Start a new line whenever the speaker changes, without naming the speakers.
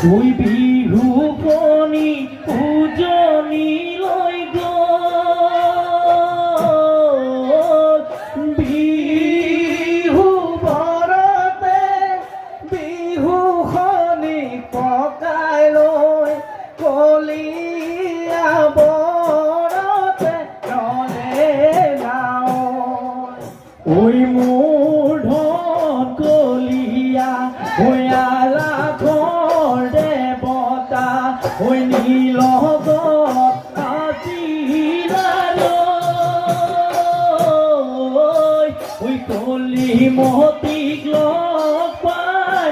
ওই বিহু কণি উজনি লৈ গ'ল বিহু বৰতে বিহু খনি পকাই লৈ কলীয়া বৰতে ৰলে নাও ওই মোৰ ধন কলীয়া হয়ালা ঘৰ দেৱতা ওই নীলগত আজিলালৈ ওই কলি মতিক লগ পাই